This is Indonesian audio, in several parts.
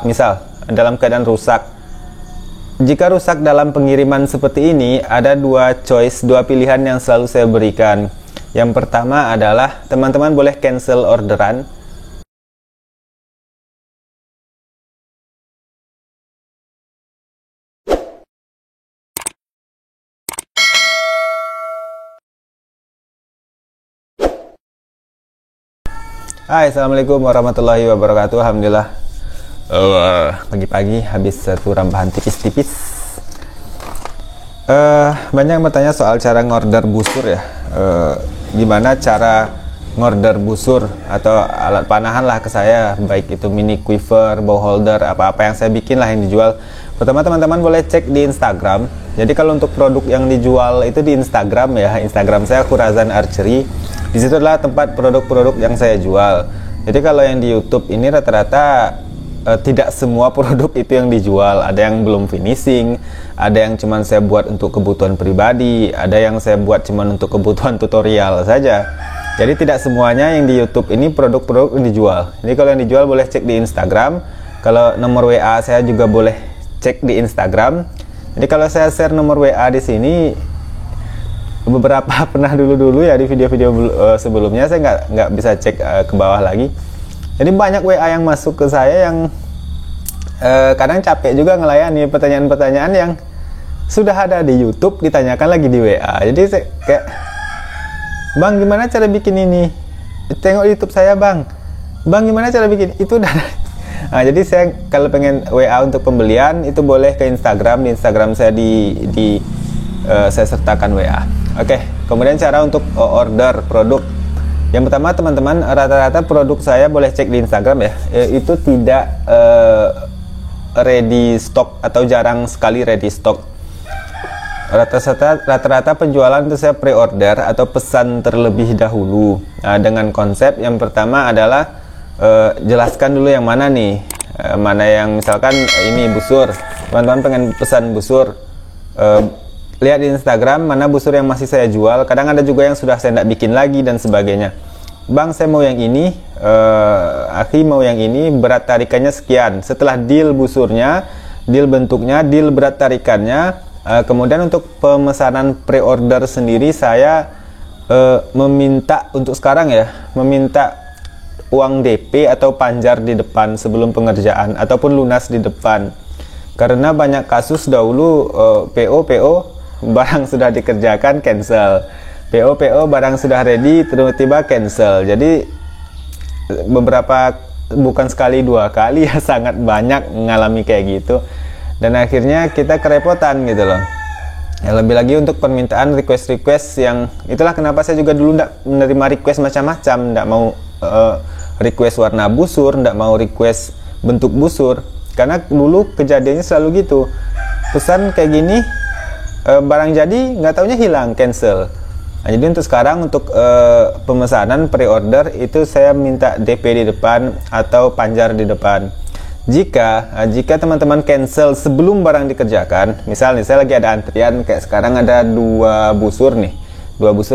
misal dalam keadaan rusak. Jika rusak dalam pengiriman seperti ini, ada dua pilihan yang selalu saya berikan. Yang pertama adalah teman-teman boleh cancel orderan. Hai, assalamualaikum warahmatullahi wabarakatuh. Alhamdulillah pagi-pagi habis satu rambahan tipis-tipis. Banyak yang bertanya soal cara ngorder busur ya. Gimana cara ngorder busur atau alat panahan lah ke saya, baik itu mini quiver, bow holder, apa-apa yang saya bikin lah yang dijual. Pertama teman-teman boleh cek di Instagram. Jadi kalau untuk produk yang dijual itu di Instagram ya, Instagram saya Khurazan Archery. Di situ adalah tempat produk-produk yang saya jual. Jadi kalau yang di YouTube ini rata-rata tidak semua produk itu yang dijual. Ada yang belum finishing, ada yang cuman saya buat untuk kebutuhan pribadi, ada yang saya buat cuman untuk kebutuhan tutorial saja. Jadi tidak semuanya yang di YouTube ini produk-produk yang dijual. Jadi kalau yang dijual boleh cek di Instagram. Kalau nomor WA saya juga boleh cek di Instagram. Jadi kalau saya share nomor WA di sini, beberapa pernah dulu ya di video-video sebelumnya saya nggak bisa cek ke bawah lagi. Jadi banyak WA yang masuk ke saya yang kadang capek juga ngelayani pertanyaan-pertanyaan yang sudah ada di YouTube ditanyakan lagi di WA. Jadi saya kayak, Bang gimana cara bikin ini? Tengok di YouTube saya Bang gimana cara bikin itu udah. Nah, jadi saya kalau pengen WA untuk pembelian itu boleh ke Instagram. Di Instagram saya saya sertakan WA. Oke, kemudian cara untuk order produk. Yang pertama teman-teman, rata-rata produk saya boleh cek di Instagram ya, itu tidak ready stock atau jarang sekali ready stock. Rata-rata penjualan itu saya pre-order atau pesan terlebih dahulu. Nah, dengan konsep yang pertama adalah jelaskan dulu yang mana nih, mana yang misalkan ini busur, teman-teman pengen pesan busur, lihat di Instagram mana busur yang masih saya jual. Kadang ada juga yang sudah saya tidak bikin lagi dan sebagainya. Bang saya mau yang ini, Aki mau yang ini, berat tarikannya sekian. Setelah deal busurnya, deal bentuknya, deal berat tarikannya, kemudian untuk pemesanan pre-order sendiri saya meminta untuk sekarang ya, meminta uang DP atau panjar di depan sebelum pengerjaan ataupun lunas di depan. Karena banyak kasus dahulu PO barang sudah dikerjakan cancel, PO barang sudah ready tiba-tiba cancel. Jadi beberapa, bukan sekali dua kali ya, sangat banyak mengalami kayak gitu dan akhirnya kita kerepotan gitu loh ya. Lebih lagi untuk permintaan request yang itulah kenapa saya juga dulu tidak menerima request macam-macam, tidak mau request warna busur, tidak mau request bentuk busur, karena dulu kejadiannya selalu gitu, pesan kayak gini, barang jadi nggak taunya hilang, cancel. Nah, jadi untuk sekarang untuk pemesanan pre-order itu saya minta DP di depan atau panjar di depan. Jika teman-teman cancel sebelum barang dikerjakan, misalnya saya lagi ada antrian kayak sekarang ada dua busur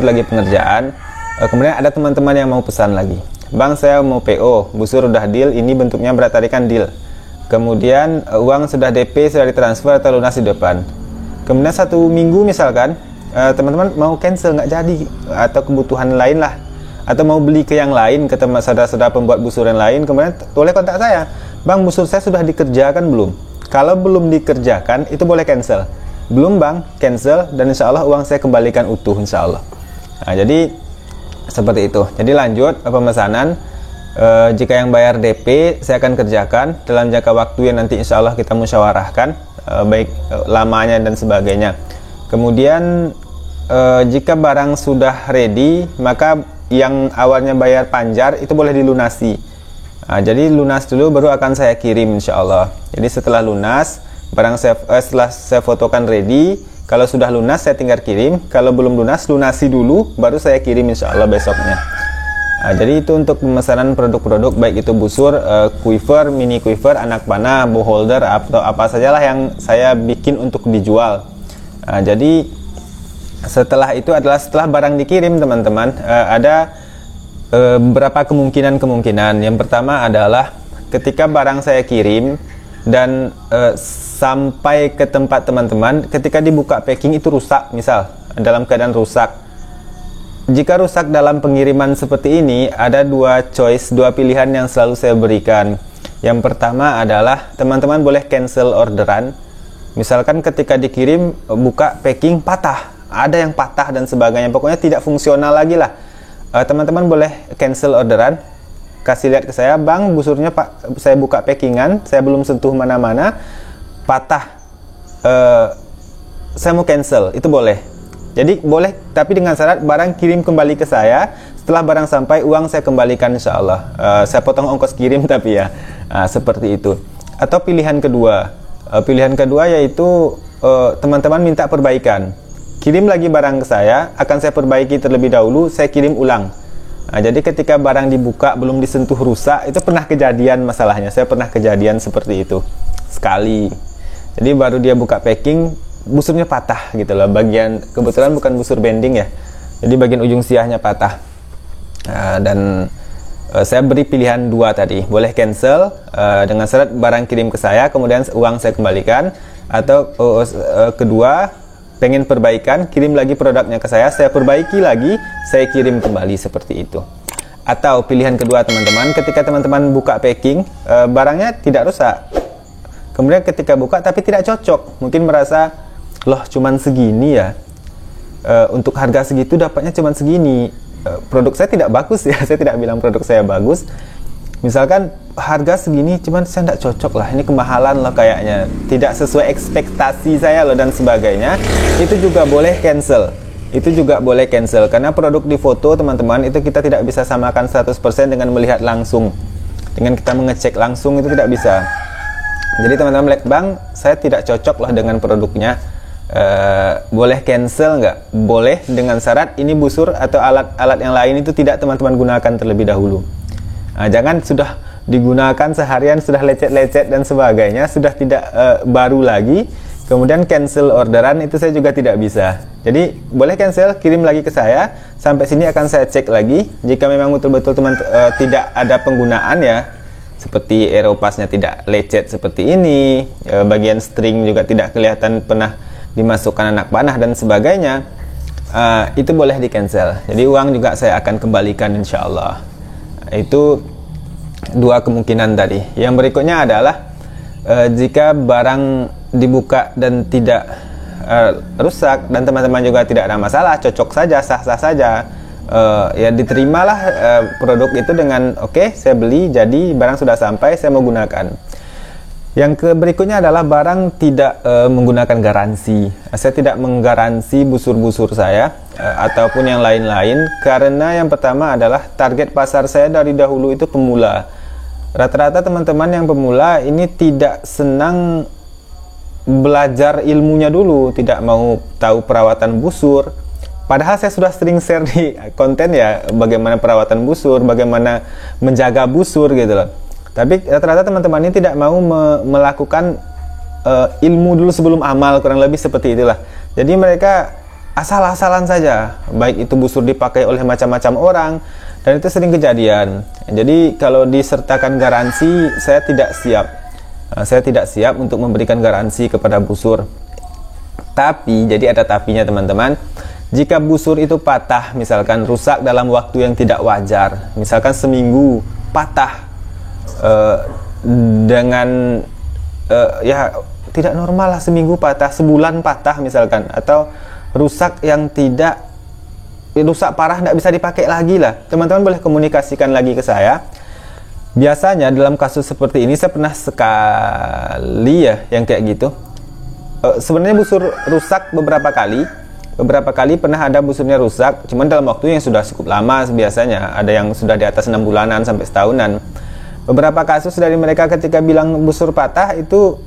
lagi pengerjaan, kemudian ada teman-teman yang mau pesan lagi, Bang saya mau PO, busur udah deal, ini bentuknya berat tarikan deal, kemudian uang sudah DP, sudah ditransfer atau lunas di depan. Kemudian 1 minggu misalkan teman-teman mau cancel nggak jadi atau kebutuhan lain lah, atau mau beli ke yang lain, ke teman saudara-saudara pembuat busur yang lain, kemudian boleh kontak saya, Bang busur saya sudah dikerjakan belum? Kalau belum dikerjakan itu boleh cancel. Belum Bang, cancel, dan insya Allah uang saya kembalikan utuh insya Allah. Nah, jadi seperti itu. Jadi lanjut pemesanan. Jika yang bayar DP saya akan kerjakan dalam jangka waktu yang nanti insya Allah kita musyawarahkan, baik lamanya dan sebagainya. Kemudian jika barang sudah ready, maka yang awalnya bayar panjar itu boleh dilunasi. Nah, jadi lunas dulu baru akan saya kirim insya Allah. Jadi setelah lunas, barang setelah saya fotokan ready, kalau sudah lunas saya tinggal kirim, kalau belum lunas lunasi dulu baru saya kirim insya Allah besoknya. Nah, jadi itu untuk pemesanan produk-produk baik itu busur, quiver, mini quiver, anak panah, bow holder atau apa sajalah yang saya bikin untuk dijual. Nah, jadi setelah itu adalah setelah barang dikirim teman-teman, ada beberapa kemungkinan. Yang pertama adalah ketika barang saya kirim dan sampai ke tempat teman-teman, ketika dibuka packing itu rusak, misal dalam keadaan rusak. Jika rusak dalam pengiriman seperti ini, ada dua pilihan yang selalu saya berikan. Yang pertama adalah teman-teman boleh cancel orderan. Misalkan ketika dikirim buka packing patah, ada yang patah dan sebagainya, pokoknya tidak fungsional lagi lah. Teman-teman boleh cancel orderan, kasih lihat ke saya, bang busurnya pak, saya buka packingan, saya belum sentuh mana-mana, patah, saya mau cancel, itu boleh. Jadi boleh, tapi dengan syarat barang kirim kembali ke saya. Setelah barang sampai, uang saya kembalikan insya Allah. Saya potong ongkos kirim tapi ya, seperti itu. Atau pilihan kedua yaitu teman-teman minta perbaikan. Kirim lagi barang ke saya, akan saya perbaiki terlebih dahulu, saya kirim ulang. Jadi ketika barang dibuka belum disentuh rusak, itu pernah kejadian masalahnya. Saya pernah kejadian seperti itu sekali. Jadi baru dia buka packing, busurnya patah gitu loh, bagian kebetulan bukan busur bending ya, jadi bagian ujung siahnya patah. Dan saya beri pilihan dua tadi, boleh cancel dengan syarat barang kirim ke saya kemudian uang saya kembalikan, atau kedua pengen perbaikan, kirim lagi produknya ke saya perbaiki lagi, saya kirim kembali, seperti itu. Atau pilihan kedua teman-teman, ketika teman-teman buka packing, barangnya tidak rusak, kemudian ketika buka tapi tidak cocok, mungkin merasa loh cuman segini ya, untuk harga segitu dapatnya cuman segini, produk saya tidak bagus ya, saya tidak bilang produk saya bagus, misalkan harga segini cuman saya tidak cocok lah, ini kemahalan loh kayaknya, tidak sesuai ekspektasi saya loh dan sebagainya, itu juga boleh cancel. Itu juga boleh cancel, karena produk di foto teman-teman itu kita tidak bisa samakan 100% dengan melihat langsung, dengan kita mengecek langsung itu tidak bisa. Jadi teman-teman lihat, bang saya tidak cocok lah dengan produknya, boleh cancel nggak? Boleh, dengan syarat ini busur atau alat-alat yang lain itu tidak teman-teman gunakan terlebih dahulu. Jangan sudah digunakan seharian sudah lecet-lecet dan sebagainya, sudah tidak baru lagi, kemudian cancel orderan, itu saya juga tidak bisa. Jadi boleh cancel, kirim lagi ke saya, sampai sini akan saya cek lagi. Jika memang betul-betul tidak ada penggunaan ya, seperti aeropasnya tidak lecet seperti ini, bagian string juga tidak kelihatan pernah dimasukkan anak panah dan sebagainya, itu boleh di cancel. Jadi uang juga saya akan kembalikan insya Allah. Itu dua kemungkinan tadi. Yang berikutnya adalah jika barang dibuka dan tidak rusak dan teman-teman juga tidak ada masalah, cocok saja, sah-sah saja, ya diterimalah produk itu dengan oke, saya beli, jadi barang sudah sampai, saya mau gunakan. Yang berikutnya adalah barang tidak menggunakan garansi. Saya tidak menggaransi busur-busur saya ataupun yang lain-lain, karena yang pertama adalah target pasar saya dari dahulu itu pemula. Rata-rata teman-teman yang pemula ini tidak senang belajar ilmunya dulu, tidak mau tahu perawatan busur. Padahal saya sudah sering share di konten ya, bagaimana perawatan busur, bagaimana menjaga busur gitu loh. Tapi rata-rata teman-teman ini tidak mau melakukan ilmu dulu sebelum amal, kurang lebih seperti itulah. Jadi mereka asal-asalan saja, baik itu busur dipakai oleh macam-macam orang, dan itu sering kejadian. Jadi kalau disertakan garansi, saya tidak siap. Saya tidak siap untuk memberikan garansi kepada busur. Tapi, jadi ada tapinya teman-teman, jika busur itu patah, misalkan rusak dalam waktu yang tidak wajar, misalkan seminggu patah, dengan ya tidak normal lah, seminggu patah, sebulan patah misalkan, atau rusak yang tidak rusak parah, tidak bisa dipakai lagi lah, teman-teman boleh komunikasikan lagi ke saya. Biasanya dalam kasus seperti ini saya pernah sekali ya yang kayak gitu. Sebenarnya busur rusak beberapa kali pernah ada busurnya rusak, cuman dalam waktu yang sudah cukup lama, biasanya ada yang sudah di atas 6 bulanan sampai setahunan. Beberapa kasus dari mereka ketika bilang busur patah itu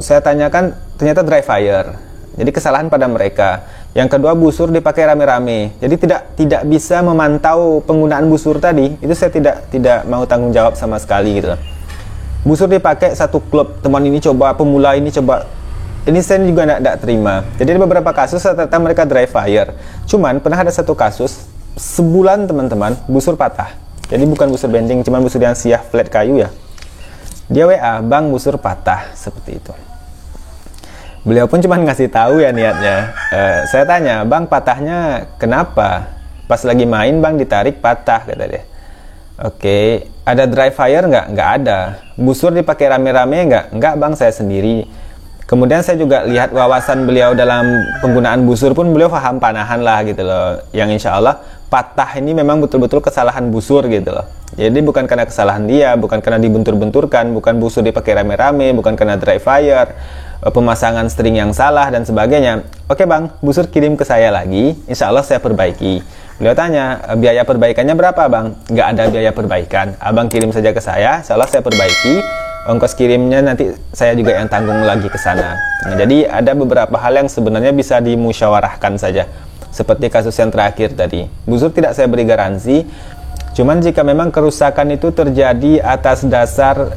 saya tanyakan, ternyata dry fire. Jadi kesalahan pada mereka. Yang kedua, busur dipakai rame-rame. Jadi tidak bisa memantau penggunaan busur tadi. Itu saya tidak mau tanggung jawab sama sekali gitu. Busur dipakai satu klub, teman ini coba, pemula ini coba. Ini saya juga tidak terima. Jadi ada beberapa kasus ternyata mereka dry fire. Cuman pernah ada satu kasus sebulan teman-teman busur patah. Jadi bukan busur bending, cuman busur yang siah flat kayu ya. Dia WA, "Bang, busur patah," seperti itu. Beliau pun cuma ngasih tahu ya niatnya. Saya tanya, "Bang, patahnya kenapa?" "Pas lagi main bang, ditarik patah," kata dia. "Oke, ada dry fire nggak?" "Nggak ada." "Busur dipakai rame-rame nggak?" "Nggak bang, saya sendiri." Kemudian saya juga lihat wawasan beliau dalam penggunaan busur pun beliau paham panahan lah gitu loh. Yang insya Allah patah ini memang betul-betul kesalahan busur gitu loh. Jadi bukan karena kesalahan dia, bukan karena dibentur-benturkan, bukan busur dipakai rame-rame, bukan karena dry fire, pemasangan string yang salah dan sebagainya. "Oke bang, busur kirim ke saya lagi, insya Allah saya perbaiki." Beliau tanya, "Biaya perbaikannya berapa bang?" "Nggak ada biaya perbaikan, abang kirim saja ke saya, insya Allah saya perbaiki. Ongkos kirimnya nanti saya juga yang tanggung lagi ke sana." Nah, jadi ada beberapa hal yang sebenarnya bisa dimusyawarahkan saja. Seperti kasus yang terakhir tadi, busur tidak saya beri garansi. Cuman jika memang kerusakan itu terjadi atas dasar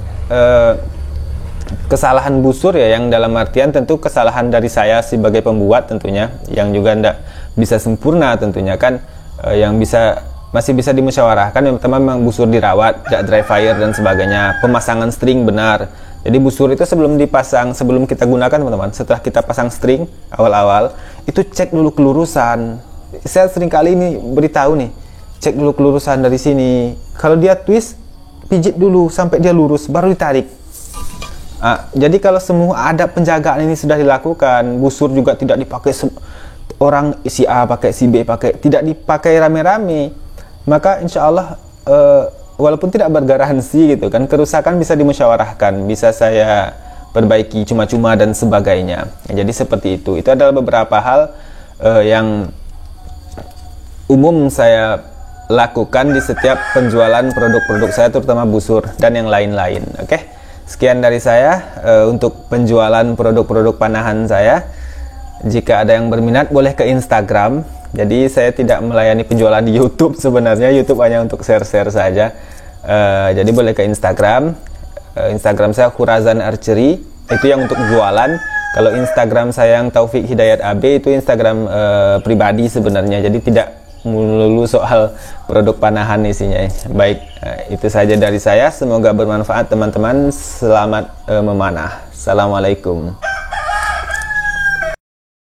kesalahan busur ya, yang dalam artian tentu kesalahan dari saya sebagai pembuat tentunya, yang juga tidak bisa sempurna tentunya kan, yang masih bisa dimusyawarahkan. Yang pertama memang busur dirawat, tidak dry fire dan sebagainya, pemasangan string benar. Jadi busur itu sebelum dipasang, sebelum kita gunakan teman-teman, setelah kita pasang string awal-awal, itu cek dulu kelurusan. Saya sering kali ini beritahu nih, cek dulu kelurusan dari sini. Kalau dia twist, pijit dulu sampai dia lurus, baru ditarik. Jadi kalau semua ada penjagaan ini sudah dilakukan, busur juga tidak dipakai orang si A pakai, si B pakai, tidak dipakai rame-rame, maka insya Allah walaupun tidak bergaransi gitu kan, kerusakan bisa dimusyawarahkan, bisa saya perbaiki cuma-cuma dan sebagainya. Jadi seperti itu. Itu adalah beberapa hal yang umum saya lakukan di setiap penjualan produk-produk saya, terutama busur dan yang lain-lain. Oke, sekian dari saya untuk penjualan produk-produk panahan saya. Jika ada yang berminat boleh ke Instagram. Jadi saya tidak melayani penjualan di YouTube sebenarnya. YouTube hanya untuk share-share saja. Jadi boleh ke Instagram. Instagram saya Khurazan Archery, itu yang untuk jualan. Kalau Instagram saya yang Taufik Hidayat AB, itu Instagram pribadi sebenarnya. Jadi tidak melulu soal produk panahan isinya. Baik, itu saja dari saya. Semoga bermanfaat teman-teman. Selamat memanah. Assalamualaikum.